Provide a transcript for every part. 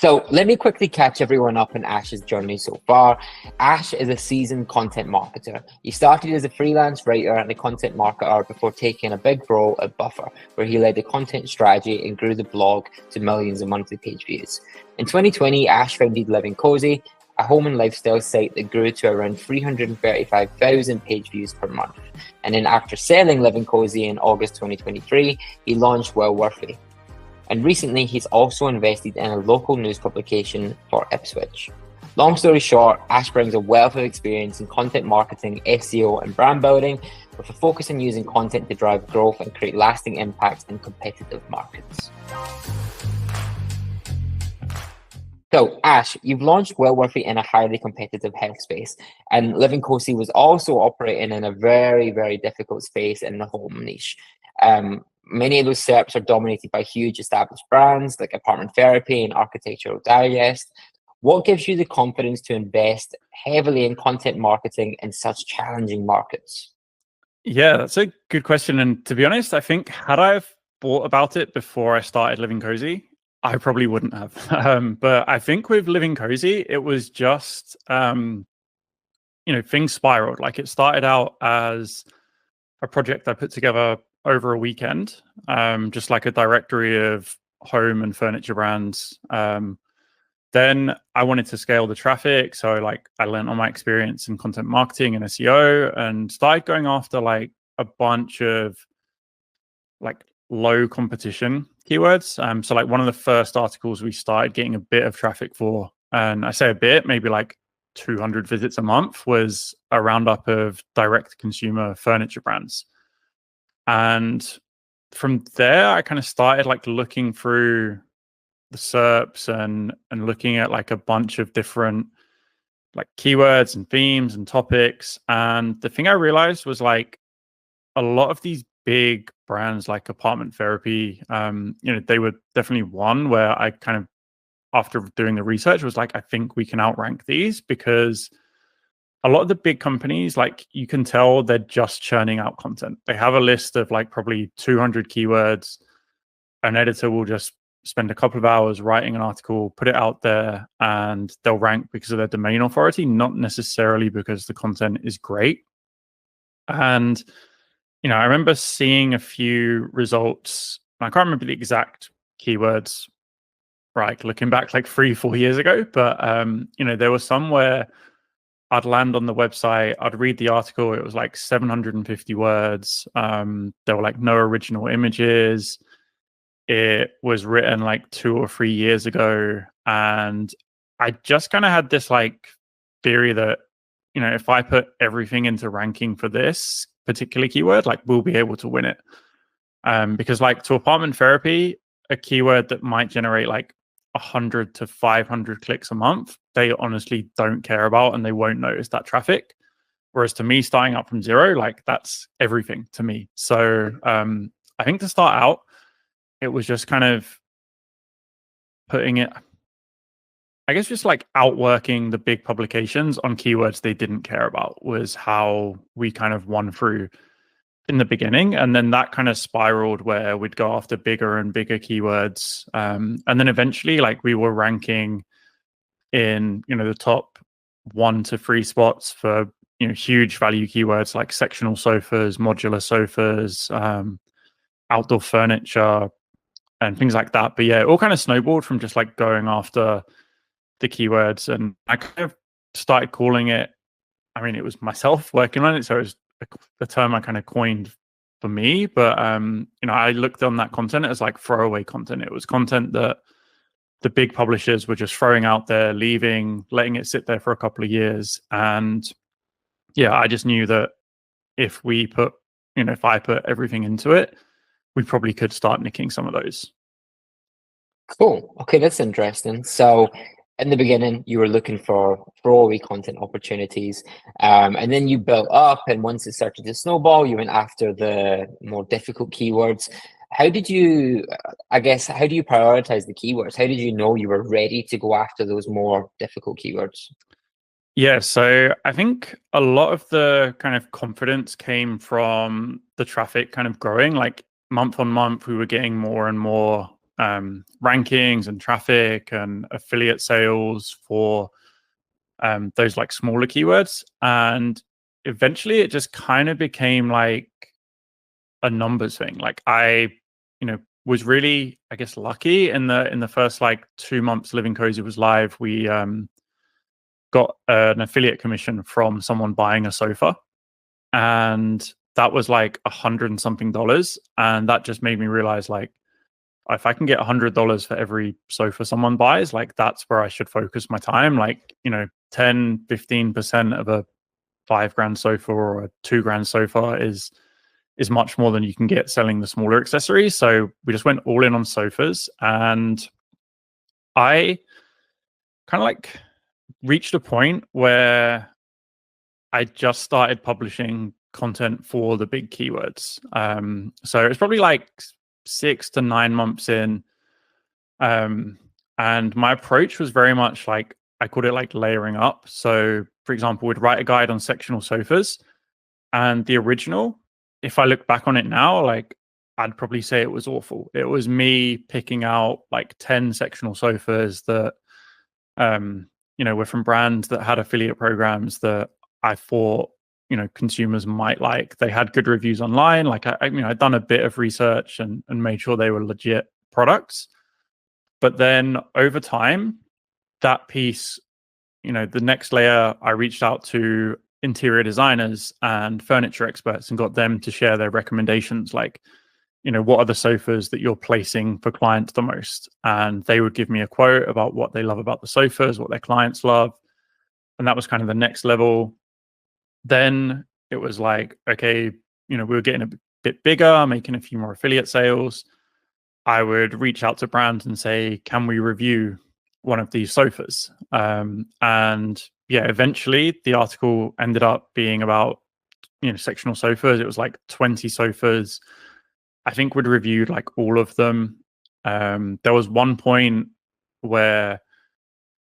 So let me quickly catch everyone up on Ash's journey so far. Ash is a seasoned content marketer. He started as a freelance writer and a content marketer before taking a big role at Buffer, where he led the content strategy and grew the blog to millions of monthly page views. In 2020, Ash founded Living Cozy, a home and lifestyle site that grew to around 335,000 page views per month. And then after selling Living Cozy in August 2023, he launched Wellworthy. And recently, he's also invested in a local news publication for Ipswich. Long story short, Ash brings a wealth of experience in content marketing, SEO, and brand building, with a focus on using content to drive growth and create lasting impact in competitive markets. So, Ash, you've launched Wellworthy in a highly competitive health space, and Living Cozy was also operating in a very, very difficult space in the home niche. Many of those SERPs are dominated by huge established brands like Apartment Therapy and Architectural Digest. What gives you the confidence to invest heavily in content marketing in such challenging markets? Yeah, that's a good question. And to be honest, I think had I have thought about it before I started Living Cozy, I probably wouldn't have. But I think with Living Cozy, it was just, things spiraled. Like it started out as a project I put together over a weekend, just like a directory of home and furniture brands. Then I wanted to scale the traffic. So I learned on my experience in content marketing and SEO and started going after like a bunch of like low competition keywords. So like one of the first articles we started getting a bit of traffic for, and I say a bit, maybe like 200 visits a month, was a roundup of direct consumer furniture brands. And from there, I kind of started like looking through the SERPs and looking at like a bunch of different like keywords and themes and topics. And the thing I realized was like a lot of these big brands like Apartment Therapy, they were definitely one where I kind of, after doing the research, was like, I think we can outrank these, because a lot of the big companies, like you can tell they're just churning out content. They have a list of like probably 200 keywords. An editor will just spend a couple of hours writing an article, put it out there, and they'll rank because of their domain authority, not necessarily because the content is great. And, I remember seeing a few results. I can't remember the exact keywords, right, looking back like 3-4 years ago, but, there was some where I'd land on the website, I'd read the article, it was like 750 words. There were like no original images. It was written like 2 or 3 years ago. And I just kind of had this like theory that, if I put everything into ranking for this particular keyword, like we'll be able to win it. Because like to Apartment Therapy, a keyword that might generate like 100 to 500 clicks a month, they honestly don't care about and they won't notice that traffic. Whereas to me, starting up from zero, like that's everything to me. So I think to start out, it was just kind of putting it, I guess, just like outworking the big publications on keywords they didn't care about was how we kind of won through in the beginning. And then that kind of spiraled where we'd go after bigger and bigger keywords. And then eventually like we were ranking in, the top 1 to 3 spots for, huge value keywords like sectional sofas, modular sofas, outdoor furniture, and things like that. But yeah, it all kind of snowballed from just like going after the keywords. And I kind of started calling it, it was myself working on it. So it was the term I kind of coined for me. But, I looked on that content as like throwaway content. It was content that the big publishers were just throwing out there, leaving, letting it sit there for a couple of years. And yeah, I just knew that if I put everything into it, we probably could start nicking some of those. Cool. Okay, that's interesting. So in the beginning, you were looking for throwaway content opportunities, and then you built up, and once it started to snowball, you went after the more difficult keywords. How do you prioritize the keywords? How did you know you were ready to go after those more difficult keywords? Yeah, so I think a lot of the kind of confidence came from the traffic kind of growing. Like month on month, we were getting more and more rankings and traffic and affiliate sales for those like smaller keywords. And eventually it just kind of became like a numbers thing. Like I, was really, I guess, lucky in the first like 2 months Living Cozy was live. We got an affiliate commission from someone buying a sofa, and that was like $100 and something, and that just made me realize, like, if I can get $100 for every sofa someone buys, like that's where I should focus my time. Like, 10-15% of a $5,000 sofa or a $2,000 sofa is much more than you can get selling the smaller accessories. So we just went all in on sofas, and I kind of like reached a point where I just started publishing content for the big keywords. So it's probably like 6 to 9 months in. And my approach was very much like, I called it like layering up. So for example, we'd write a guide on sectional sofas, and the original, if I look back on it now, like I'd probably say it was awful. It was me picking out like 10 sectional sofas that, were from brands that had affiliate programs that I thought, consumers might like. They had good reviews online. Like I'd done a bit of research and made sure they were legit products. But then over time, that piece, the next layer, I reached out to interior designers and furniture experts and got them to share their recommendations. Like, what are the sofas that you're placing for clients the most? And they would give me a quote about what they love about the sofas, what their clients love. And that was kind of the next level. Then it was like, okay, we were getting a bit bigger, making a few more affiliate sales. I would reach out to brands and say, can we review one of these sofas? And yeah, eventually the article ended up being about, sectional sofas. It was like 20 sofas. I think we'd reviewed like all of them. There was one point where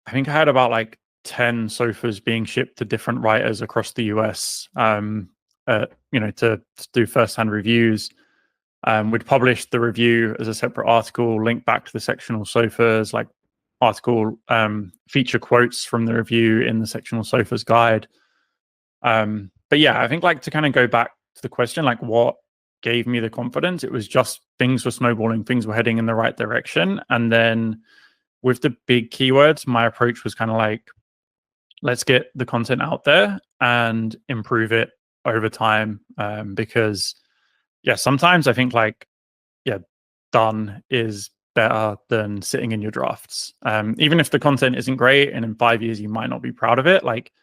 I think I had about like 10 sofas being shipped to different writers across the US, to do first-hand reviews. We'd published the review as a separate article, link back to the sectional sofas, like article, feature quotes from the review in the sectional sofas guide. But yeah, I think like to kind of go back to the question, like what gave me the confidence, it was just things were snowballing, things were heading in the right direction. And then with the big keywords, my approach was kind of like, let's get the content out there and improve it over time. Because yeah, sometimes I think like, yeah, done is better than sitting in your drafts. Even if the content isn't great and in 5 years you might not be proud of it, like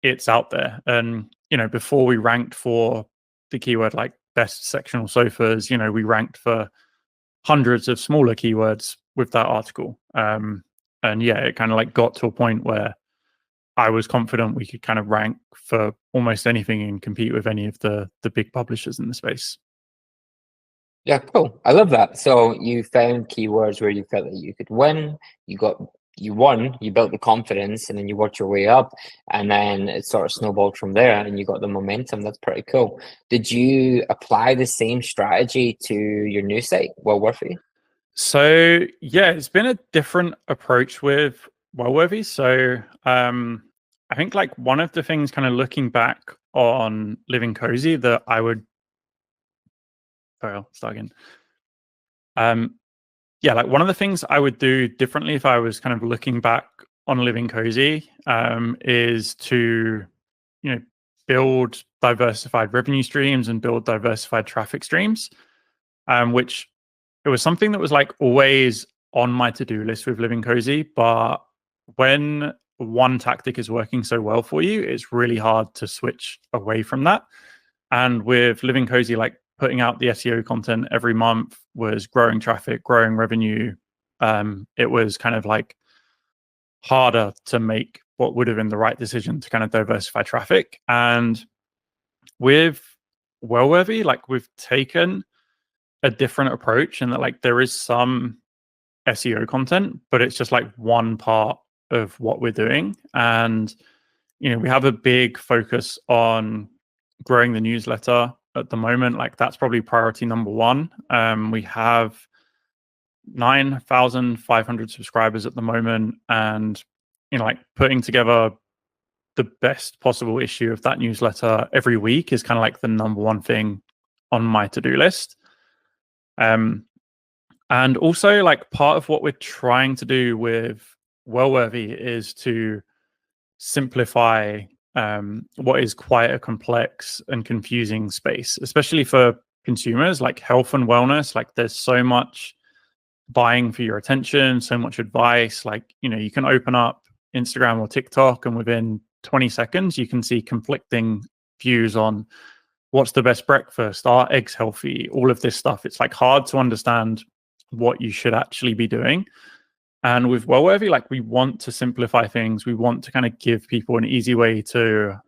it's out there. And, before we ranked for the keyword like best sectional sofas, we ranked for hundreds of smaller keywords with that article. And yeah, it kind of like got to a point where I was confident we could kind of rank for almost anything and compete with any of the big publishers in the space. Yeah, cool. I love that. So you found keywords where you felt that you could win. You won, you built the confidence, and then you worked your way up, and then it sort of snowballed from there, and you got the momentum. That's pretty cool. Did you apply the same strategy to your new site, Wellworthy? So yeah, it's been a different approach with Wellworthy. So I think like one of the things kind of looking back on Living Cozy that I would, sorry, I'll start again. Yeah, like one of the things I would do differently if I was kind of looking back on Living Cozy is to, build diversified revenue streams and build diversified traffic streams, which it was something that was like always on my to-do list with Living Cozy. But when one tactic is working so well for you, it's really hard to switch away from that. And with Living Cozy, like putting out the SEO content every month was growing traffic, growing revenue. It was kind of like harder to make what would have been the right decision to kind of diversify traffic. And with Wellworthy, like we've taken a different approach in that like there is some SEO content, but it's just like one part of what we're doing. And, we have a big focus on growing the newsletter at the moment. Like that's probably priority number one. We have 9,500 subscribers at the moment, and like putting together the best possible issue of that newsletter every week is kind of like the number one thing on my to-do list. And also, like, part of what we're trying to do with Wellworthy is to simplify what is quite a complex and confusing space, especially for consumers. Like health and wellness, like there's so much buying for your attention, so much advice. Like, you can open up Instagram or TikTok and within 20 seconds you can see conflicting views on what's the best breakfast, are eggs healthy, all of this stuff. It's like hard to understand what you should actually be doing. And with Wellworthy, like, we want to simplify things. We want to kind of give people an easy way to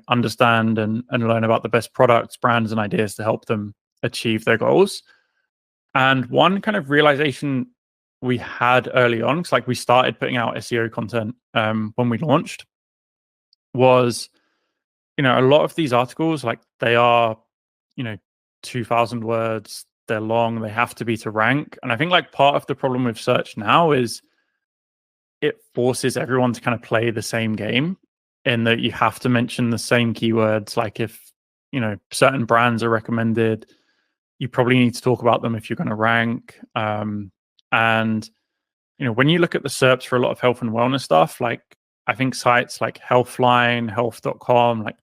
understand and learn about the best products, brands, and ideas to help them achieve their goals. And one kind of realization we had early on, because like we started putting out SEO content when we launched, was a lot of these articles, like, they are 2,000 words, they're long, they have to be to rank. And I think like part of the problem with search now is it forces everyone to kind of play the same game, in that you have to mention the same keywords. Like if certain brands are recommended, you probably need to talk about them if you're going to rank. And when you look at the SERPs for a lot of health and wellness stuff, like I think sites like Healthline, health.com, like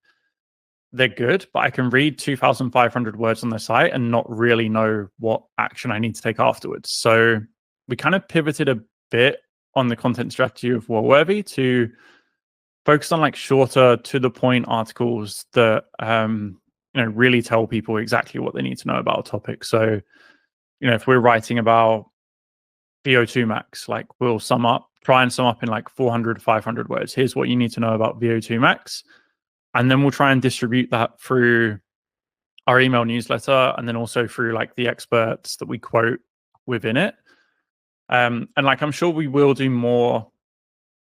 they're good, but I can read 2,500 words on their site and not really know what action I need to take afterwards. So we kind of pivoted a bit on the content strategy of Wellworthy to focus on like shorter, to the point articles that really tell people exactly what they need to know about a topic. So if we're writing about VO2 max, like we'll try and sum up in like 400, 500 words. Here's what you need to know about VO2 max. And then we'll try and distribute that through our email newsletter, and then also through like the experts that we quote within it. And like, I'm sure we will do more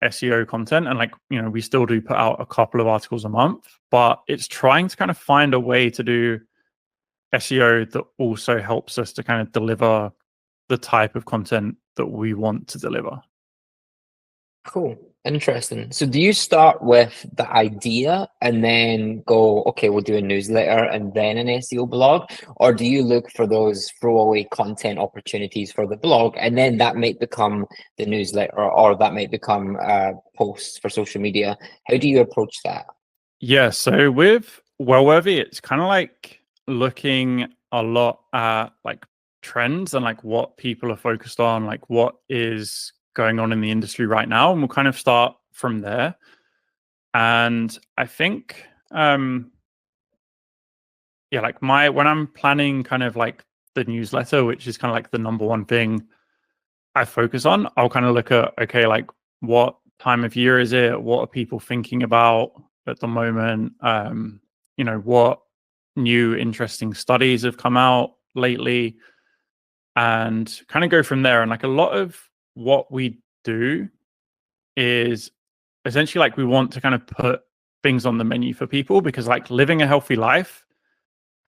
SEO content, and like, we still do put out a couple of articles a month, but it's trying to kind of find a way to do SEO that also helps us to kind of deliver the type of content that we want to deliver. Cool. Interesting. So do you start with the idea and then go, okay, we'll do a newsletter and then an SEO blog? Or do you look for those throwaway content opportunities for the blog, and then that might become the newsletter, or that might become posts for social media? How do you approach that? Yeah, so with Wellworthy, it's kind of like looking a lot at like trends and like what people are focused on, like what is going on in the industry right now, and we'll kind of start from there. And I think when I'm planning kind of like the newsletter, which is kind of like the number one thing I focus on, I'll kind of look at, okay, like what time of year is it, what are people thinking about at the moment, what new interesting studies have come out lately, and kind of go from there. And like a lot of what we do is essentially like we want to kind of put things on the menu for people, because like living a healthy life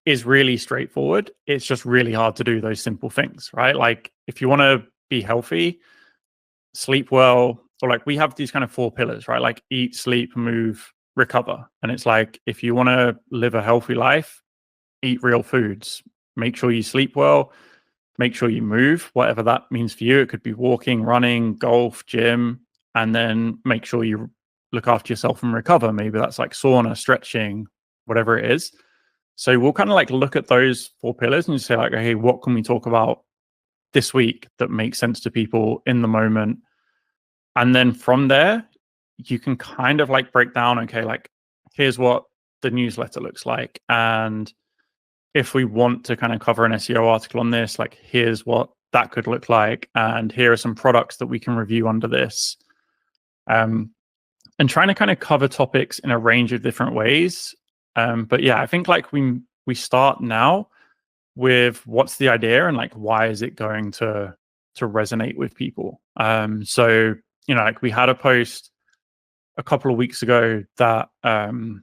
is really straightforward. It's just really hard to do those simple things, right? Like if you want to be healthy, sleep well, or like we have these kind of 4 pillars, right? Like eat, sleep, move, recover. And it's like, if you want to live a healthy life, eat real foods, make sure you sleep well, make sure you move, whatever that means for you. It could be walking, running, golf, gym, and then make sure you look after yourself and recover. Maybe that's like sauna, stretching, whatever it is. So we'll kind of like look at those 4 pillars and say like, okay, what can we talk about this week that makes sense to people in the moment? And then from there, you can kind of like break down, okay, like here's what the newsletter looks like. And if we want to kind of cover an SEO article on this, like here's what that could look like. And here are some products that we can review under this. And trying to kind of cover topics in a range of different ways. But yeah, I think like we start now with what's the idea and like why is it going to resonate with people. So like we had a post a couple of weeks ago that done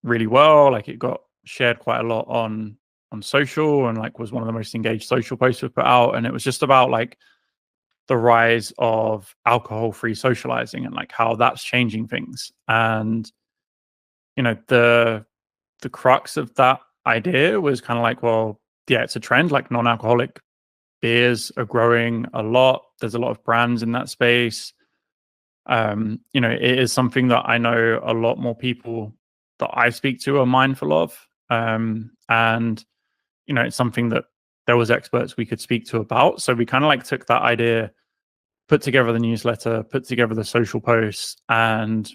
really well. Like it got shared quite a lot on on social, and like was one of the most engaged social posts we put out. And it was just about like the rise of alcohol-free socializing and like how that's changing things. And the crux of that idea was kind of like, well, yeah, it's a trend. Like non-alcoholic beers are growing a lot. There's a lot of brands in that space. It is something that I know a lot more people that I speak to are mindful of. And it's something that there was experts we could speak to about. So we kind of like took that idea, put together the newsletter, put together the social posts, and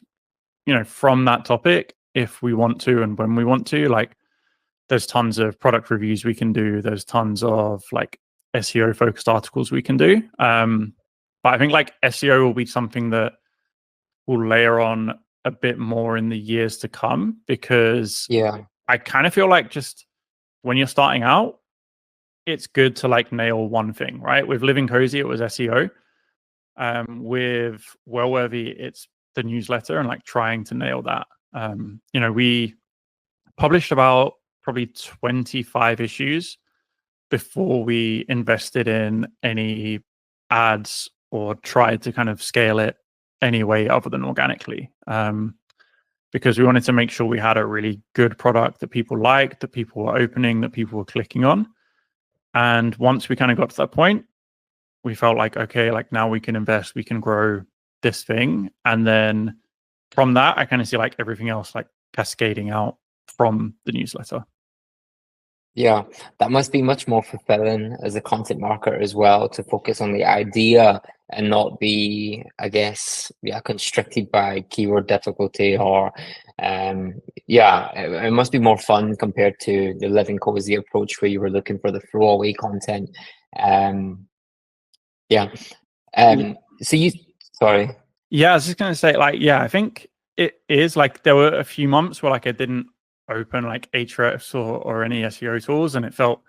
from that topic, if we want to and when we want to, like there's tons of product reviews we can do. There's tons of like SEO focused articles we can do. But I think like SEO will be something that will layer on a bit more in the years to come, because I kind of feel like just when you're starting out, it's good to like nail one thing, right? With Living Cozy, it was SEO. With Wellworthy, it's the newsletter and like trying to nail that. We published about probably 25 issues before we invested in any ads or tried to kind of scale it any way other than organically, because we wanted to make sure we had a really good product that people liked, that people were opening, that people were clicking on. And once we kind of got to that point, we felt like, okay, like now we can invest, we can grow this thing. And then from that, I kind of see like everything else like cascading out from the newsletter. Yeah, that must be much more fulfilling as a content marketer as well, to focus on the idea and not be, I guess, constricted by keyword difficulty or, it must be more fun compared to the Living Cozy approach where you were looking for the throwaway content. So sorry. Yeah, I was just going to say, like, yeah, I think it is like there were a few months where like I didn't open like Ahrefs or any SEO tools, and it felt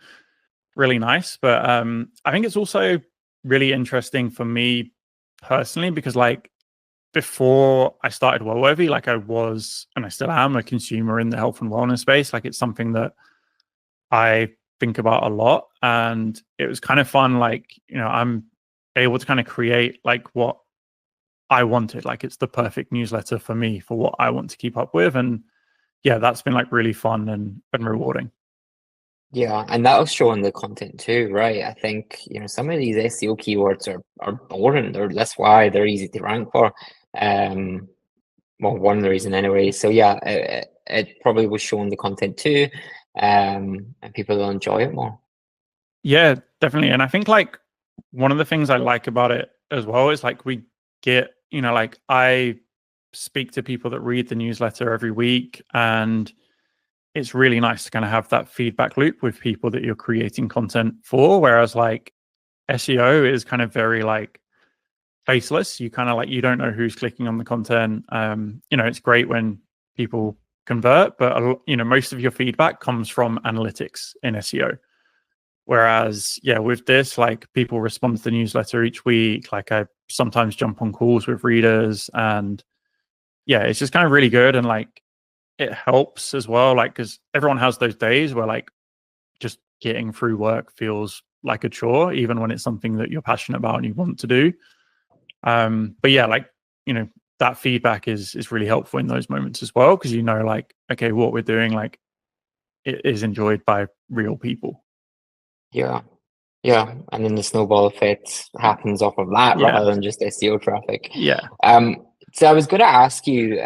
really nice. But I think it's also really interesting for me personally, because like before I started Wellworthy, like I was, and I still am, a consumer in the health and wellness space. Like it's something that I think about a lot, and it was kind of fun. Like, I'm able to kind of create like what I wanted. Like it's the perfect newsletter for me, for what I want to keep up with. And yeah, that's been like really fun and rewarding. Yeah, and that'll show in the content too, right? I think, some of these SEO keywords are boring. That's why they're easy to rank for. Well, one of the reason anyway. So yeah, it probably will show in the content too, and people will enjoy it more. Yeah, definitely. And I think like one of the things I like about it as well is like we get, like I speak to people that read the newsletter every week, and it's really nice to kind of have that feedback loop with people that you're creating content for. Whereas like SEO is kind of very like faceless. You kind of like, you don't know who's clicking on the content. It's great when people convert, but most of your feedback comes from analytics in SEO. Whereas, yeah, with this, like people respond to the newsletter each week. Like I sometimes jump on calls with readers, and yeah, it's just kind of really good. And like, it helps as well, like, because everyone has those days where like just getting through work feels like a chore, even when it's something that you're passionate about and you want to do. But yeah, like, that feedback is really helpful in those moments as well, because like, okay, what we're doing, like, it is enjoyed by real people. Yeah, and then the snowball effect happens off of that rather than just SEO traffic. Yeah. So I was going to ask you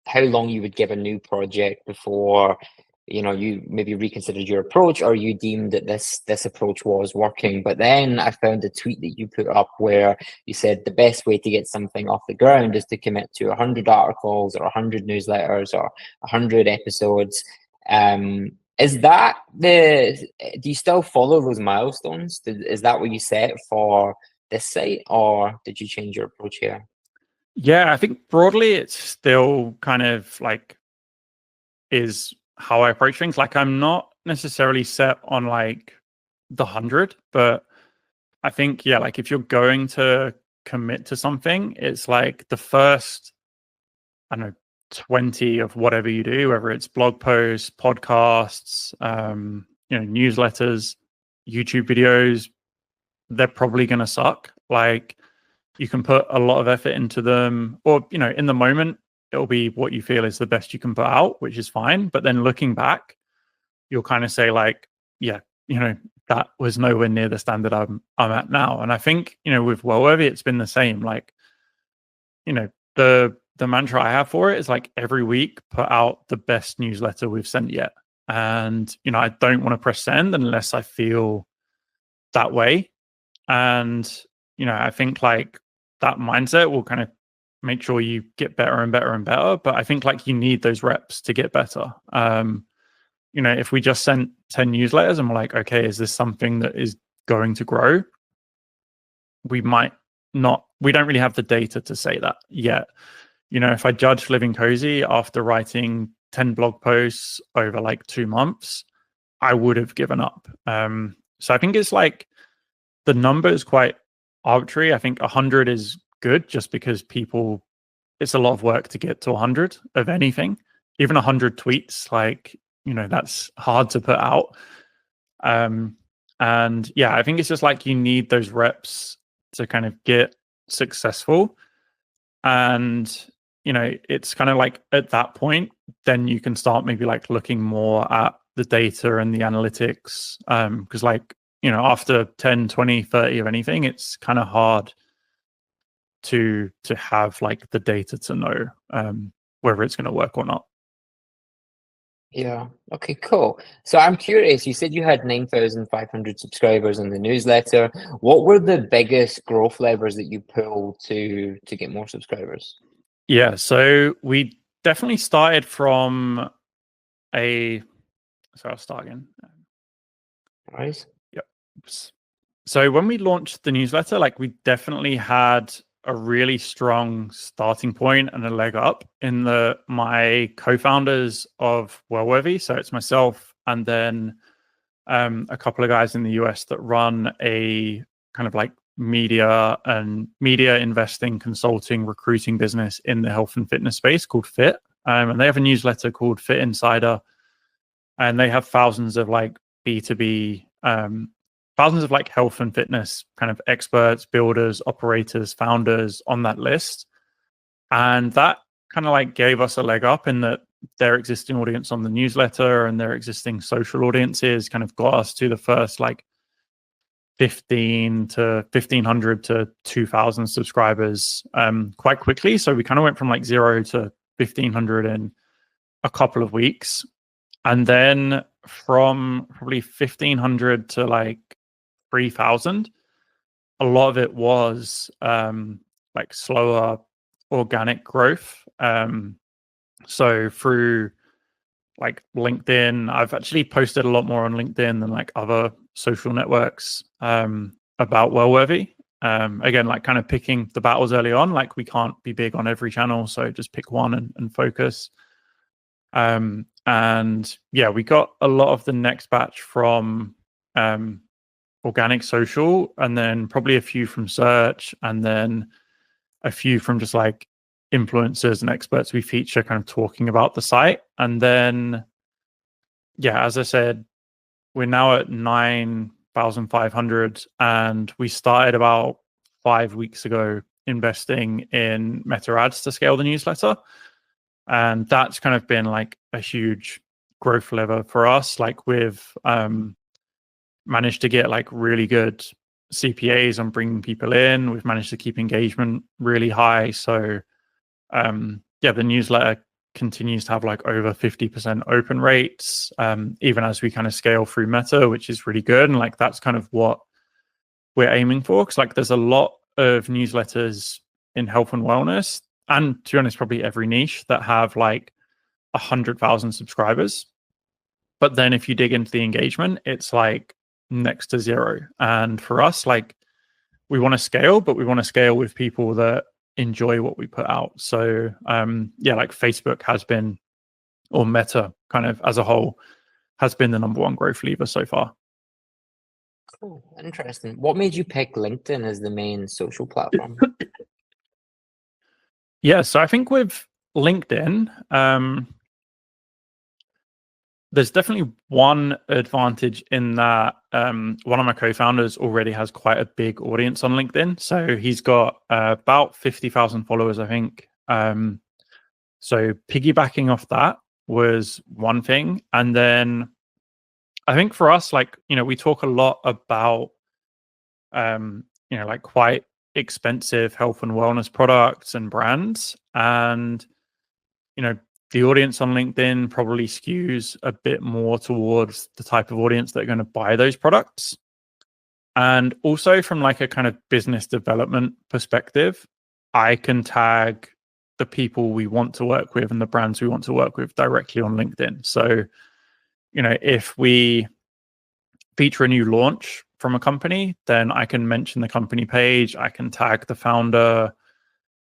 how long you would give a new project before you maybe reconsidered your approach, or you deemed that this approach was working. But then I found a tweet that you put up where you said the best way to get something off the ground is to commit to 100 articles or 100 newsletters or 100 episodes. Is that do you still follow those milestones? Is that what you set for this site, or did you change your approach here? Yeah, I think broadly it's still kind of like is how I approach things. Like I'm not necessarily set on like the 100, but I think, yeah, like if you're going to commit to something, it's like the first, I don't know, 20 of whatever you do, whether it's blog posts, podcasts, newsletters, YouTube videos, they're probably going to suck. Like, you can put a lot of effort into them, or in the moment it'll be what you feel is the best you can put out, which is fine. But then looking back, you'll kind of say like, yeah, that was nowhere near the standard I'm at now. And I think with Wellworthy, it's been the same. Like, the mantra I have for it is like, every week put out the best newsletter we've sent yet. And I don't want to press send unless I feel that way. And I think like that mindset will kind of make sure you get better and better and better. But I think like you need those reps to get better. If we just sent 10 newsletters and we're like, okay, is this something that is going to grow? We might not. We don't really have the data to say that yet. If I judge Living Cozy after writing 10 blog posts over like 2 months, I would have given up. So I think it's like, the number is quite arbitrary. I think 100 is good just because it's a lot of work to get to 100 of anything. Even 100 tweets, like, that's hard to put out. And yeah, I think it's just like you need those reps to kind of get successful. And, it's kind of like at that point, then you can start maybe like looking more at the data and the analytics. Because like, after 10, 20, 30 of anything, it's kind of hard to have like the data to know whether it's going to work or not. Yeah. Okay, cool. So I'm curious, you said you had 9,500 subscribers in the newsletter. What were the biggest growth levers that you pulled to get more subscribers? Yeah, so we definitely started from I'll start again. Right. Yep. So when we launched the newsletter, like, we definitely had a really strong starting point and a leg up in my co-founders of Wellworthy. So it's myself and then a couple of guys in the US that run a kind of like media investing, consulting, recruiting business in the health and fitness space called Fit. And they have a newsletter called Fit Insider. And they have thousands of like B2B, thousands of like health and fitness kind of experts, builders, operators, founders on that list. And that kind of like gave us a leg up in that their existing audience on the newsletter and their existing social audiences kind of got us to the first like 1,500 to 2,000 subscribers quite quickly. So we kind of went from like 0 to 1,500 in a couple of weeks. And then from probably 1,500 to like 3,000, a lot of it was like slower organic growth. So through like LinkedIn, I've actually posted a lot more on LinkedIn than like other social networks about Wellworthy. Again, like kind of picking the battles early on, like we can't be big on every channel, so just pick one and focus. And yeah, we got a lot of the next batch from organic social, and then probably a few from search, and then a few from just like influencers and experts we feature kind of talking about the site. And then, yeah, as I said, we're now at 9,500, and we started about 5 weeks ago investing in Meta ads to scale the newsletter. And that's kind of been like a huge growth lever for us. Like, we've managed to get like really good CPAs on bringing people in. We've managed to keep engagement really high. So yeah, the newsletter continues to have like over 50% open rates, even as we kind of scale through Meta, which is really good. And like, that's kind of what we're aiming for. Because like, there's a lot of newsletters in health and wellness, and to be honest, probably every niche, that have like 100,000 subscribers. But then if you dig into the engagement, it's like next to zero. And for us, like, we want to scale, but we want to scale with people that enjoy what we put out. So yeah, like Facebook has been, or Meta kind of as a whole, has been the number one growth lever so far. Cool. Interesting. What made you pick LinkedIn as the main social platform? Yeah, so I think with LinkedIn, There's definitely one advantage in that one of my co-founders already has quite a big audience on LinkedIn. So he's got about 50,000 followers, I think. So piggybacking off that was one thing. And then I think for us, like, we talk a lot about, like quite expensive health and wellness products and brands. And, the audience on LinkedIn probably skews a bit more towards the type of audience that are going to buy those products. And also from like a kind of business development perspective, I can tag the people we want to work with and the brands we want to work with directly on LinkedIn. So, if we feature a new launch from a company, then I can mention the company page, I can tag the founder,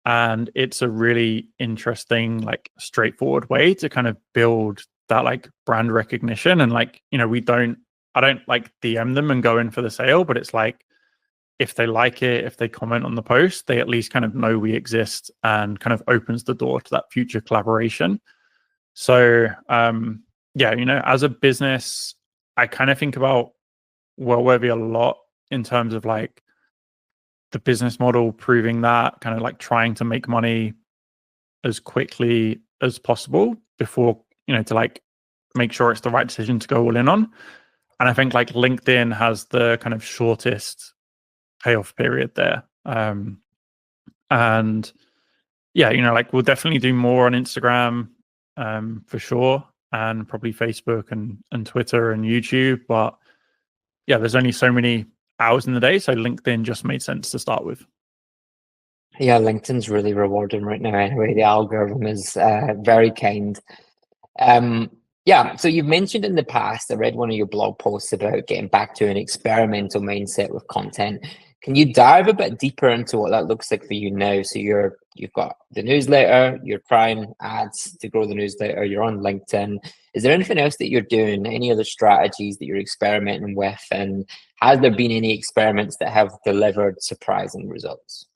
and it's a really interesting, like, straightforward way to kind of build that like brand recognition. And like, I don't like DM them and go in for the sale, but it's like, if they like it, if they comment on the post, they at least kind of know we exist, and kind of opens the door to that future collaboration. So as a business, I kind of think about Wellworthy a lot in terms of like the business model, proving that, kind of like trying to make money as quickly as possible before, to like make sure it's the right decision to go all in on. And I think like LinkedIn has the kind of shortest payoff period there. And yeah, like we'll definitely do more on Instagram for sure, and probably Facebook and Twitter and YouTube. But yeah, there's only so many hours in the day, so LinkedIn just made sense to start with. Yeah, LinkedIn's really rewarding right now. Anyway, the algorithm is very kind. So you've mentioned in the past, I read one of your blog posts about getting back to an experimental mindset with content. Can you dive a bit deeper into what that looks like for you now? So you've got the newsletter, you're trying ads to grow the newsletter, you're on LinkedIn. Is there anything else that you're doing? Any other strategies that you're experimenting with? And has there been any experiments that have delivered surprising results?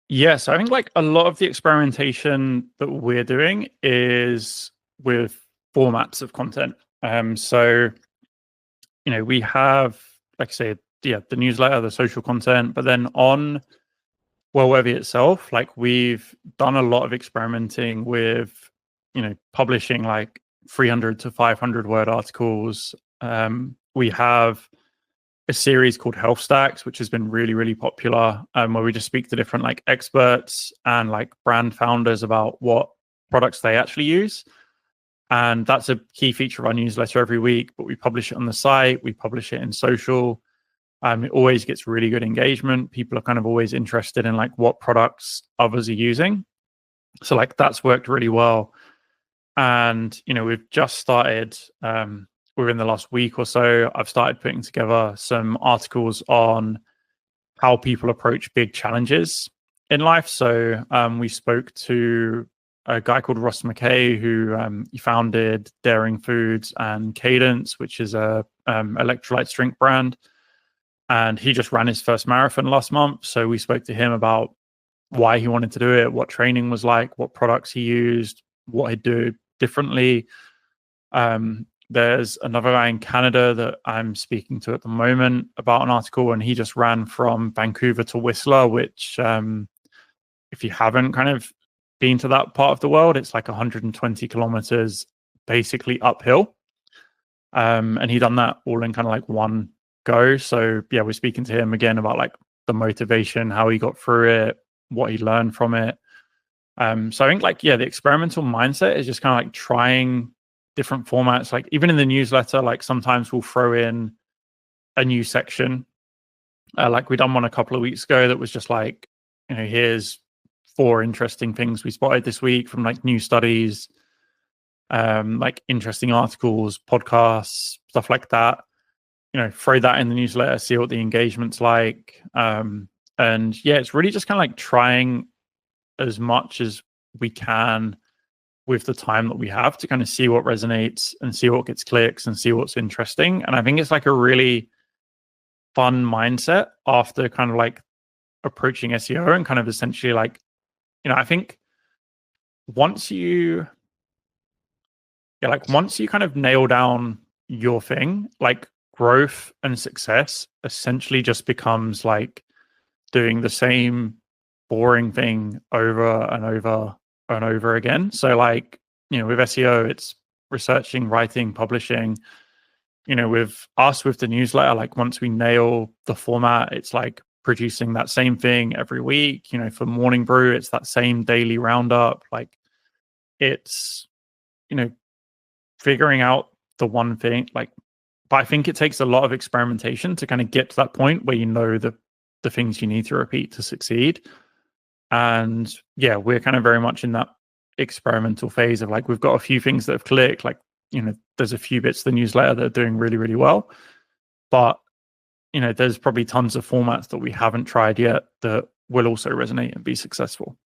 Yes, I think like a lot of the experimentation that we're doing is with formats of content. So we have, like I say, the newsletter, the social content, but then on Wellworthy itself, like we've done a lot of experimenting with, publishing like 300 to 500 word articles. We have a series called Health Stacks, which has been really, really popular, where we just speak to different like experts and like brand founders about what products they actually use. And that's a key feature of our newsletter every week, but we publish it on the site, we publish it in social. It always gets really good engagement. People are kind of always interested in like what products others are using. So like that's worked really well. And, we've just started, within the last week or so, I've started putting together some articles on how people approach big challenges in life. So we spoke to a guy called Ross McKay, who he founded Daring Foods and Cadence, which is a electrolyte drink brand. And he just ran his first marathon last month. So we spoke to him about why he wanted to do it, what training was like, what products he used, what he'd do differently. There's another guy in Canada that I'm speaking to at the moment about an article, and he just ran from Vancouver to Whistler, which, if you haven't kind of been to that part of the world, it's like 120 kilometers basically uphill. And he done that all in kind of like one go. So yeah, we're speaking to him again about like the motivation, how he got through it, what he learned from it. So I think like, the experimental mindset is just kind of like trying different formats. Like even in the newsletter, like sometimes we'll throw in a new section. Like we done one a couple of weeks ago that was just like, here's 4 interesting things we spotted this week from like new studies, like interesting articles, podcasts, stuff like that. Throw that in the newsletter, see what the engagement's like. And it's really just kind of like trying as much as we can with the time that we have to kind of see what resonates and see what gets clicks and see what's interesting. And I think it's like a really fun mindset after kind of like approaching SEO and kind of essentially like, I think once you yeah, like once you kind of nail down your thing, like growth and success essentially just becomes like doing the same boring thing over and over and over again. So like, with SEO, it's researching, writing, publishing. With us, with the newsletter, like once we nail the format, it's like producing that same thing every week. For Morning Brew, it's that same daily roundup. Like it's, figuring out the one thing, like, but I think it takes a lot of experimentation to kind of get to that point where the things you need to repeat to succeed. And yeah, we're kind of very much in that experimental phase of like, we've got a few things that have clicked, like, there's a few bits of the newsletter that are doing really, really well. But, there's probably tons of formats that we haven't tried yet that will also resonate and be successful.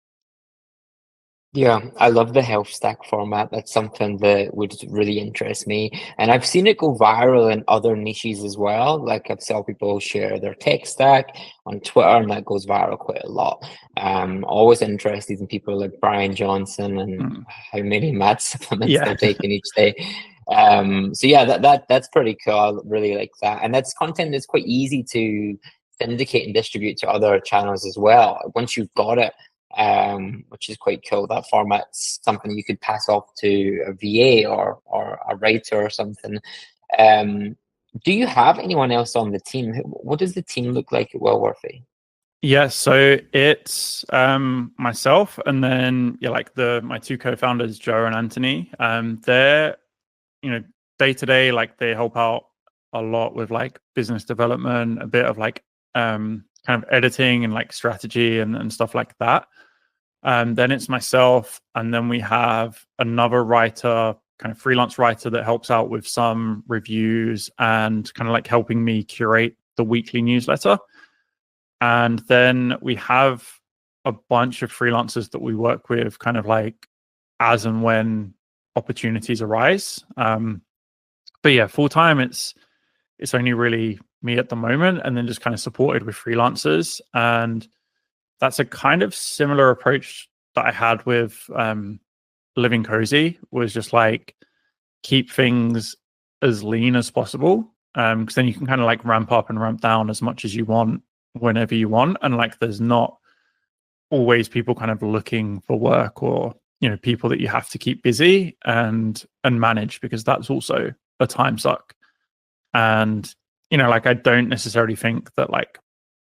Yeah, I love the health stack format. That's something that would really interest me. And I've seen it go viral in other niches as well. Like I've seen people share their tech stack on Twitter, and that goes viral quite a lot. Always interested in people like Brian Johnson and how many mad supplements they're taking each day. So yeah, that's pretty cool. I really like that. And that's content that's quite easy to syndicate and distribute to other channels as well. Once you've got it, which is quite cool. That format's something you could pass off to a VA or a writer or something. Do you have anyone else on the team? What does the team look like at Wellworthy? Yeah, so it's myself, and then like my two co-founders, Joe and Anthony. They're day to day, like they help out a lot with like business development, a bit of like kind of editing and like strategy and stuff like that. Then it's myself, and then we have another writer, kind of freelance writer, that helps out with some reviews and kind of like helping me curate the weekly newsletter. And then we have a bunch of freelancers that we work with kind of like as and when opportunities arise. But yeah, full time, it's only really me at the moment, and then just kind of supported with freelancers. And that's a kind of similar approach that I had with Living Cozy, was just like keep things as lean as possible. Because then you can kind of like ramp up and ramp down as much as you want whenever you want. And like there's not always people kind of looking for work, or people that you have to keep busy and manage, because that's also a time suck. And like I don't necessarily think that like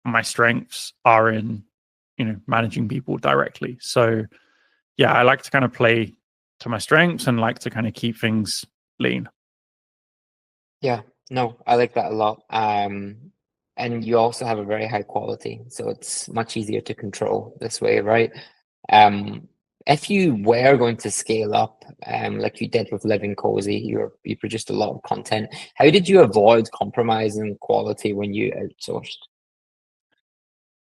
my strengths are in managing people directly. So yeah, I like to kind of play to my strengths and like to kind of keep things lean. Yeah, no, I like that a lot. And you also have a very high quality, so it's much easier to control this way, right? If you were going to scale up, like you did with Living Cozy, you produced a lot of content. How did you avoid compromising quality when you outsourced?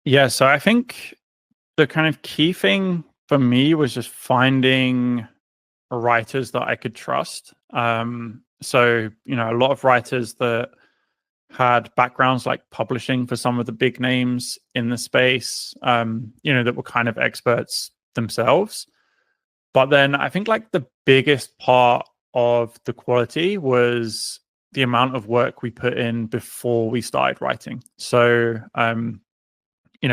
Yeah, so I think the kind of key thing for me was just finding writers that I could trust. So, a lot of writers that had backgrounds like publishing for some of the big names in the space, that were kind of experts themselves. But then I think like the biggest part of the quality was the amount of work we put in before we started writing. So,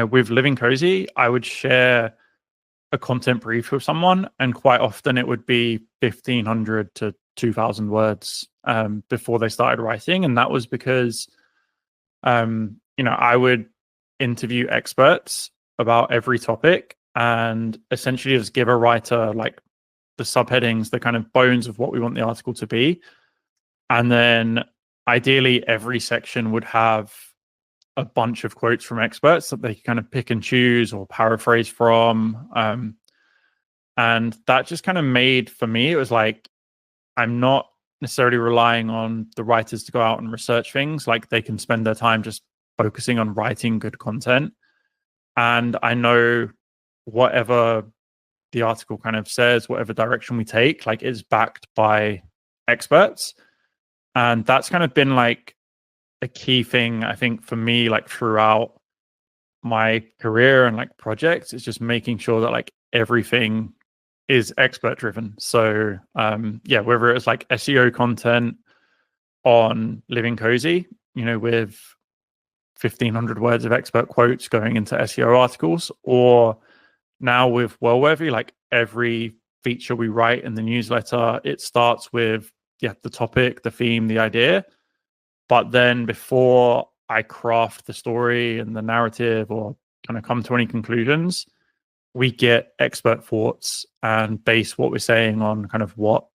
with Living Cozy, I would share a content brief with someone, and quite often it would be 1,500 to 2,000 words before they started writing. And that was because, I would interview experts about every topic and essentially just give a writer like the subheadings, the kind of bones of what we want the article to be. And then ideally every section would have a bunch of quotes from experts that they kind of pick and choose or paraphrase from. And that just kind of made, for me, it was like, I'm not necessarily relying on the writers to go out and research things. Like they can spend their time just focusing on writing good content. And I know whatever the article kind of says, whatever direction we take, like is backed by experts. And that's kind of been like a key thing, I think, for me, like throughout my career and like projects, is just making sure that like everything is expert driven. So whether it's like SEO content on Living Cozy, with 1,500 words of expert quotes going into SEO articles, or now with Wellworthy, like every feature we write in the newsletter, it starts with the topic, the theme, the idea. But then before I craft the story and the narrative or kind of come to any conclusions, we get expert thoughts and base what we're saying on kind of what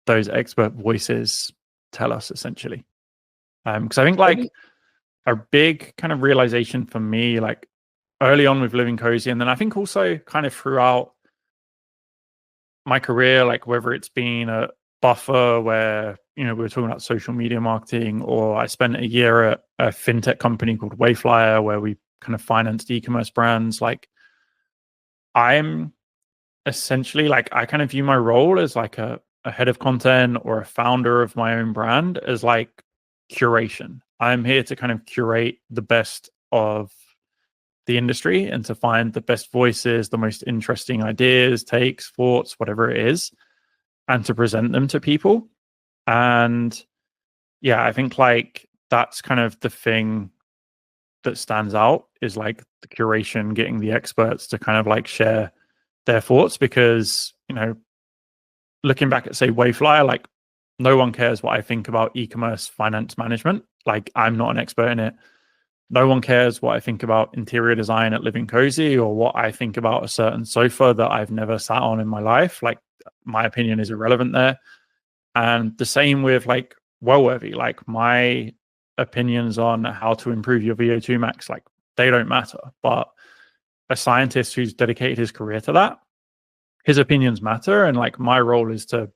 those expert voices tell us, essentially. Because I think like a big kind of realization for me, like early on with Living Cozy, and then I think also kind of throughout my career, like whether it's been a Buffer where, we were talking about social media marketing, or I spent a year at a fintech company called Wayflyer where we kind of financed e-commerce brands. Like I'm essentially like, I kind of view my role as like a head of content or a founder of my own brand as like curation. I'm here to kind of curate the best of the industry and to find the best voices, the most interesting ideas, takes, thoughts, whatever it is, and to present them to people. And I think like that's kind of the thing that stands out, is like the curation, getting the experts to kind of like share their thoughts, because, looking back at say Wayflyer, like no one cares what I think about e-commerce finance management. Like I'm not an expert in it. No one cares what I think about interior design at Living Cozy, or what I think about a certain sofa that I've never sat on in my life. Like my opinion is irrelevant there. And the same with like Wellworthy, like my opinions on how to improve your VO2 max, like they don't matter. But a scientist who's dedicated his career to that, his opinions matter. And like my role is to,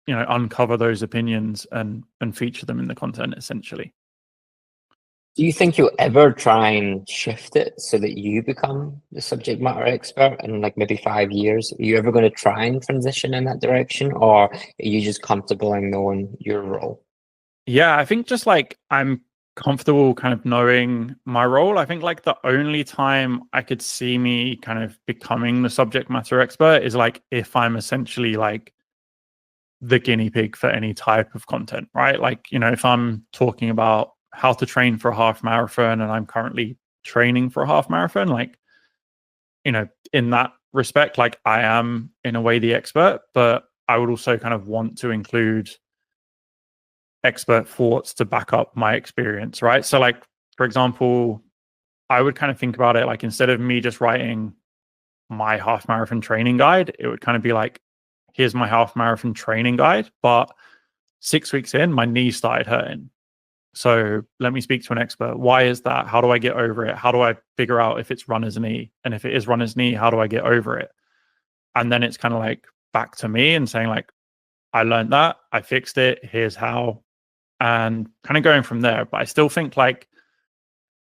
uncover those opinions and feature them in the content, essentially. Do you think you'll ever try and shift it so that you become the subject matter expert in like maybe 5 years? Are you ever going to try and transition in that direction, or are you just comfortable in knowing your role? Yeah, I think just like I'm comfortable kind of knowing my role. I think like the only time I could see me kind of becoming the subject matter expert is like if I'm essentially like the guinea pig for any type of content, right? Like, if I'm talking about how to train for a half marathon and I'm currently training for a half marathon, like, in that respect, like I am in a way the expert, but I would also kind of want to include expert thoughts to back up my experience, right? So like, for example, I would kind of think about it like, instead of me just writing my half marathon training guide, it would kind of be like, here's my half marathon training guide, but 6 weeks in, my knee started hurting. So let me speak to an expert. Why is that? How do I get over it? How do I figure out if it's runner's knee? And if it is runner's knee, how do I get over it? And then it's kind of like back to me and saying like, I learned that, I fixed it, here's how, and kind of going from there. But I still think like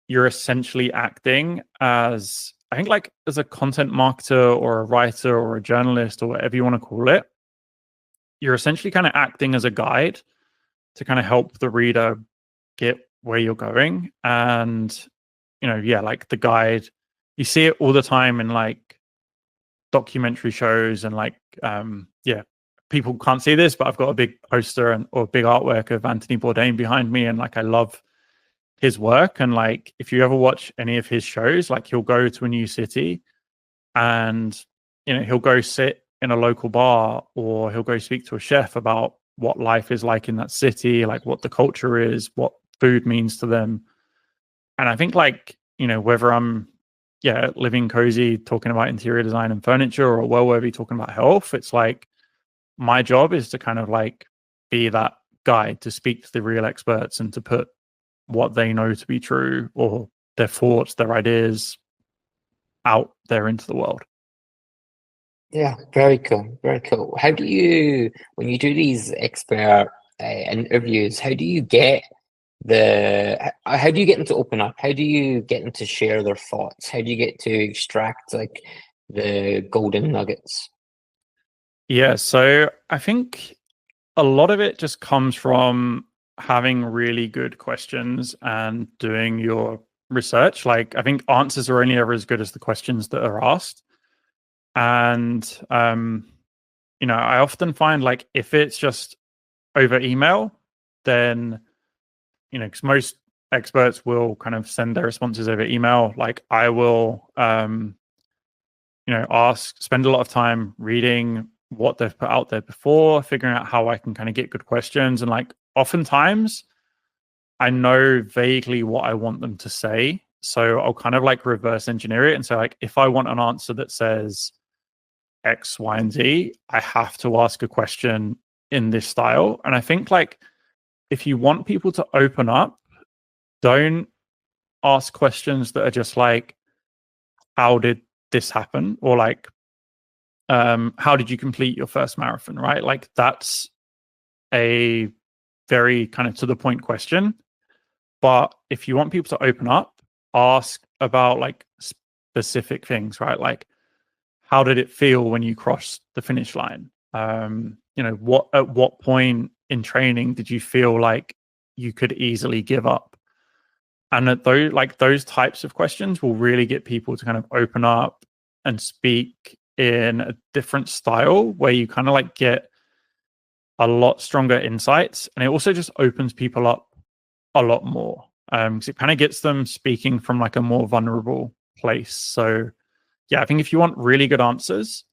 you're essentially acting as, I think like as a content marketer or a writer or a journalist or whatever you want to call it, you're essentially kind of acting as a guide to kind of help the reader get where you're going. And, like the guide, you see it all the time in like documentary shows and like, people can't see this, but I've got a big poster or big artwork of Anthony Bourdain behind me. And like, I love his work. And like, if you ever watch any of his shows, like he'll go to a new city and, he'll go sit in a local bar, or he'll go speak to a chef about what life is like in that city, like what the culture is, what food means to them. And I think like, whether I'm, Living Cozy talking about interior design and furniture, or Wellworthy talking about health, it's like my job is to kind of like be that guide, to speak to the real experts and to put what they know to be true, or their thoughts, their ideas out there into the world. Yeah, very cool. Very cool. How do you, when you do these expert interviews, how do you get how do you get them to open up? How do you get them to share their thoughts? How do you get to extract like the golden nuggets? Yeah, so I think a lot of it just comes from having really good questions and doing your research. Like I think answers are only ever as good as the questions that are asked. And I often find like if it's just over email, then because most experts will kind of send their responses over email. Like I will spend a lot of time reading what they've put out there before, figuring out how I can kind of get good questions. And like oftentimes I know vaguely what I want them to say. So I'll kind of like reverse engineer it and say, like, if I want an answer that says X, Y, and Z, I have to ask a question in this style. And I think like if you want people to open up, don't ask questions that are just like, how did this happen? Or like, how did you complete your first marathon, right? Like that's a very kind of to the point question. But if you want people to open up, ask about like specific things, right? Like, how did it feel when you crossed the finish line? At what point in training did you feel like you could easily give up? And at those types of questions will really get people to kind of open up and speak in a different style where you kind of like get a lot stronger insights. And it also just opens people up a lot more because it kind of gets them speaking from like a more vulnerable place. So yeah, I think if you want really good answers,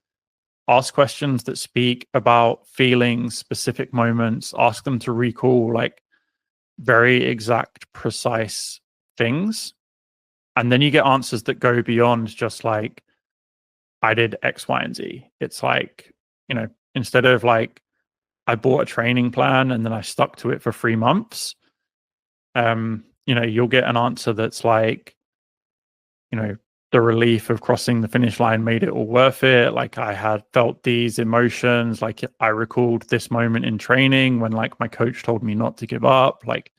ask questions that speak about feelings, specific moments, ask them to recall like very exact, precise things. And then you get answers that go beyond just like, I did X, Y, and Z. It's like, instead of like, I bought a training plan and then I stuck to it for 3 months, you'll get an answer that's like, the relief of crossing the finish line made it all worth it. Like I had felt these emotions, like I recalled this moment in training when like my coach told me not to give up. Like,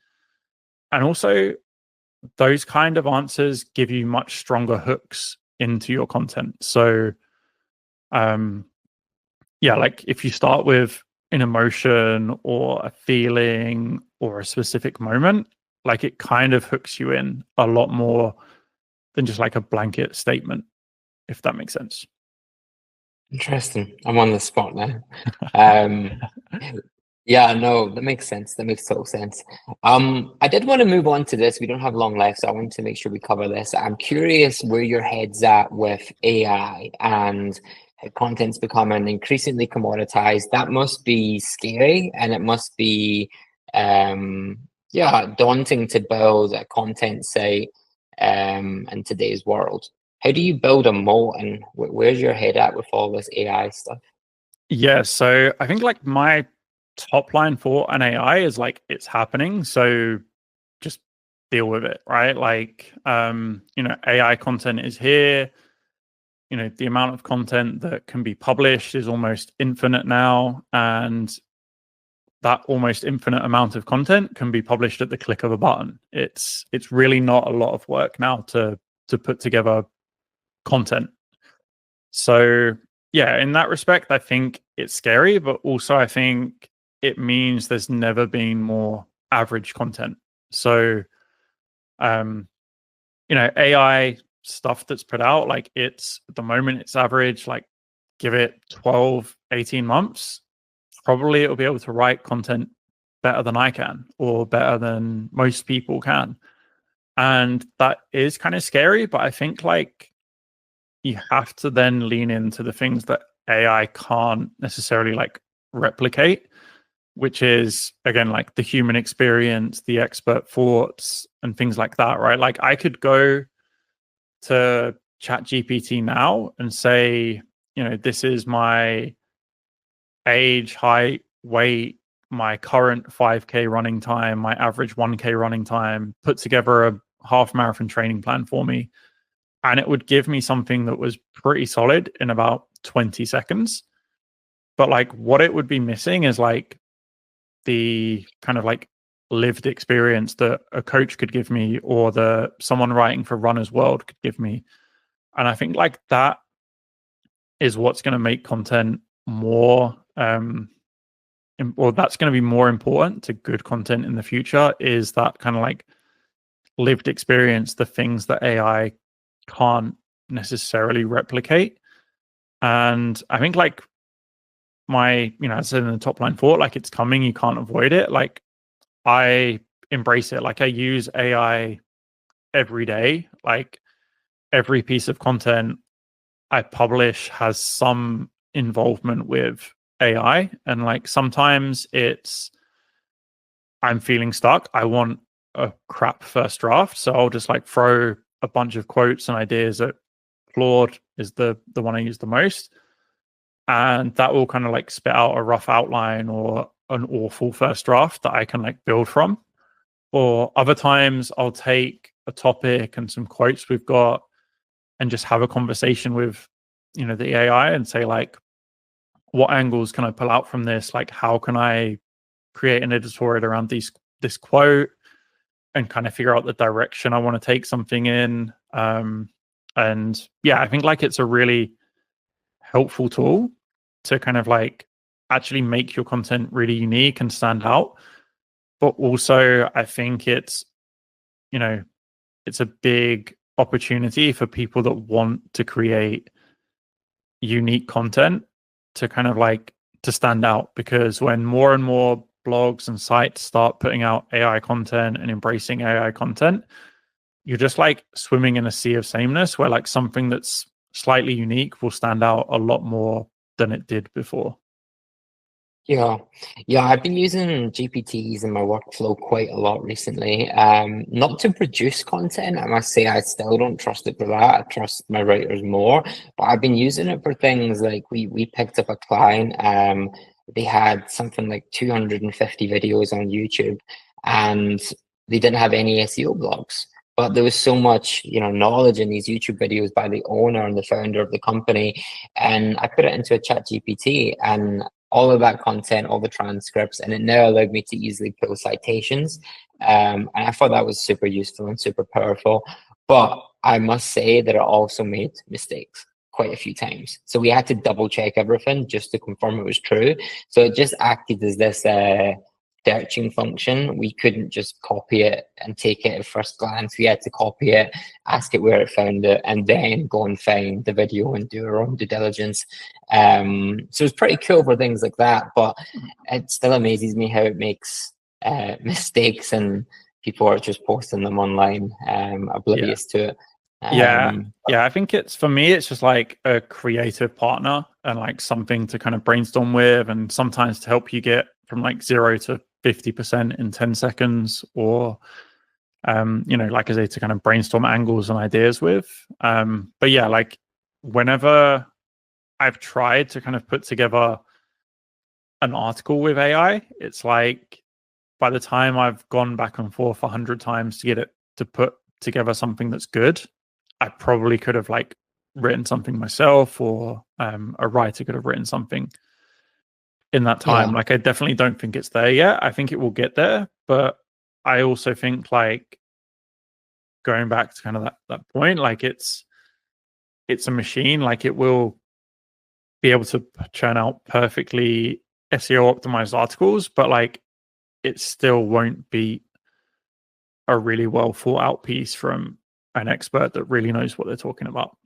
and also those kind of answers give you much stronger hooks into your content. So, like if you start with an emotion or a feeling or a specific moment, like it kind of hooks you in a lot more than just like a blanket statement, if that makes sense. Interesting. I'm on the spot now. Yeah, no, that makes sense. That makes total sense. I did want to move on to this. We don't have long left, so I want to make sure we cover this. I'm curious where your head's at with AI and content's becoming increasingly commoditized. That must be scary, and it must be daunting to build a content site in today's world. How do you build a moat, and where's your head at with all this AI stuff? Yeah, so I think like my top line for an AI is like it's happening, so just deal with it, right? Like AI content is here. The amount of content that can be published is almost infinite now, and that almost infinite amount of content can be published at the click of a button. It's really not a lot of work now to put together content. So yeah, in that respect, I think it's scary, but also I think it means there's never been more average content. So AI stuff that's put out, like it's at the moment it's average, like give it 12, 18 months, probably it'll be able to write content better than I can or better than most people can. And that is kind of scary, but I think like you have to then lean into the things that AI can't necessarily like replicate, which is again like the human experience, the expert thoughts, and things like that, right? Like I could go to ChatGPT now and say, this is my age, height, weight, my current 5K running time, my average 1K running time, put together a half marathon training plan for me. And it would give me something that was pretty solid in about 20 seconds. But like what it would be missing is like the kind of like lived experience that a coach could give me or the someone writing for Runner's World could give me. And I think like that is what's going to make content more or that's going to be more important to good content in the future, is that kind of like lived experience, the things that AI can't necessarily replicate. And I think like my, as I said in the top line thought, like it's coming, you can't avoid it. Like I embrace it. Like I use AI every day. Like every piece of content I publish has some involvement with AI. And like sometimes it's I'm feeling stuck. I want a crap first draft. So I'll just like throw a bunch of quotes and ideas at Claude is the one I use the most. And that will kind of like spit out a rough outline or an awful first draft that I can like build from. Or other times I'll take a topic and some quotes we've got and just have a conversation with, the AI and say like, what angles can I pull out from this? Like, how can I create an editorial around this quote and kind of figure out the direction I want to take something in. And yeah, I think like it's a really helpful tool to kind of like actually make your content really unique and stand out. But also I think it's a big opportunity for people that want to create unique content to kind of like to stand out, because when more and more blogs and sites start putting out AI content and embracing AI content, you're just like swimming in a sea of sameness where like something that's slightly unique will stand out a lot more than it did before. Yeah, I've been using GPTs in my workflow quite a lot recently. Not to produce content, I must say I still don't trust it for that. I trust my writers more, but I've been using it for things like we picked up a client. They had something like 250 videos on YouTube, and they didn't have any SEO blogs. But there was so much, knowledge in these YouTube videos by the owner and the founder of the company, and I put it into a chat GPT, and all of that content, all the transcripts, and it now allowed me to easily pull citations. And I thought that was super useful and super powerful. But I must say that it also made mistakes quite a few times. So we had to double check everything just to confirm it was true. So it just acted as this searching function. We couldn't just copy it and take it at first glance. We had to copy it, ask it where it found it, and then go and find the video and do our own due diligence. So it's pretty cool for things like that, but it still amazes me how it makes mistakes and people are just posting them online, oblivious to it. Yeah, I think for me, it's just like a creative partner and like something to kind of brainstorm with, and sometimes to help you get from like 0 to 50% in 10 seconds, or like I say, to kind of brainstorm angles and ideas with. But yeah, like whenever I've tried to kind of put together an article with AI, it's like by the time I've gone back and forth 100 times to get it to put together something that's good, I probably could have like written something myself, or a writer could have written something in that time. Like I definitely don't think it's there yet. I think it will get there, but I also think like going back to kind of that point, like it's a machine. Like it will be able to churn out perfectly SEO optimized articles, but like it still won't beat a really well thought out piece from an expert that really knows what they're talking about.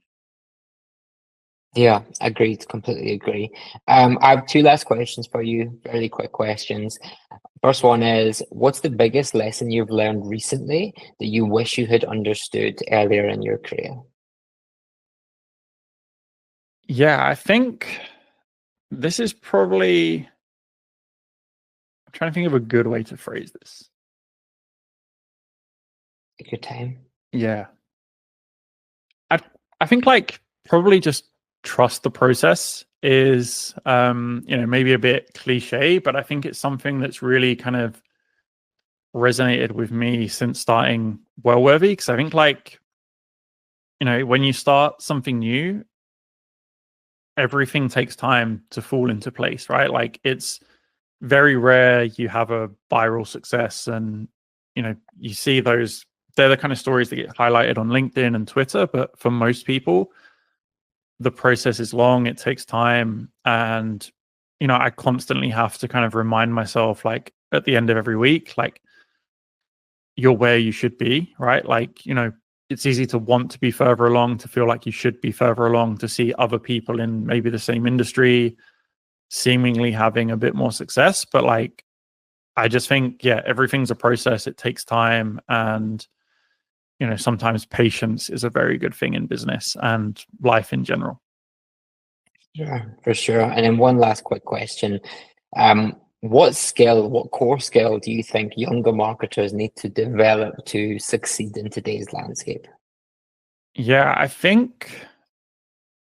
Yeah, agreed. Completely agree. I have two last questions for you, fairly quick questions. First one is, what's the biggest lesson you've learned recently that you wish you had understood earlier in your career? Yeah, I think this is probably, I'm trying to think of a good way to phrase this. Take your time. Yeah. I think like probably just trust the process is maybe a bit cliche, but I think it's something that's really kind of resonated with me since starting Wellworthy, because I think like when you start something new, everything takes time to fall into place, right? Like it's very rare you have a viral success, and you see those, they're the kind of stories that get highlighted on LinkedIn and Twitter, but for most people the process is long, it takes time, and I constantly have to kind of remind myself, like at the end of every week, like you're where you should be, right? Like it's easy to want to be further along, to feel like you should be further along, to see other people in maybe the same industry seemingly having a bit more success. But like, I just think, yeah, everything's a process. It takes time. And, you know, sometimes patience is a very good thing in business and life in general. Yeah, for sure. And then one last quick question. What core skill do you think younger marketers need to develop to succeed in today's landscape? Yeah, I think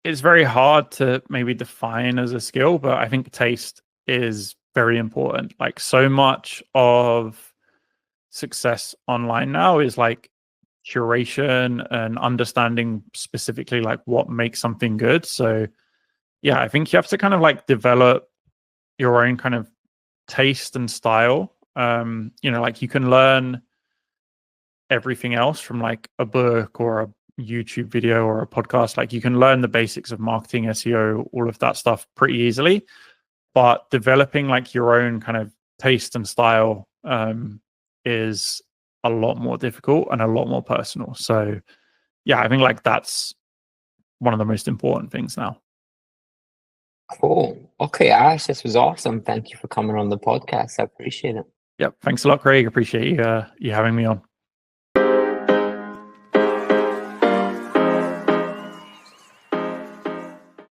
it's very hard to maybe define as a skill, but I think taste is very important. Like, so much of success online now is like curation and understanding specifically like what makes something good. So yeah, I think you have to kind of like develop your own kind of taste and style. You know, like you can learn everything else from like a book or a YouTube video or a podcast. Like you can learn the basics of marketing, SEO, all of that stuff pretty easily. But developing like your own kind of taste and style is a lot more difficult and a lot more personal. So yeah, I think like that's one of the most important things now. Cool. Okay, Ash, this was awesome. Thank you for coming on the podcast. I appreciate it. Yep. Thanks a lot, Craig. Appreciate you having me on.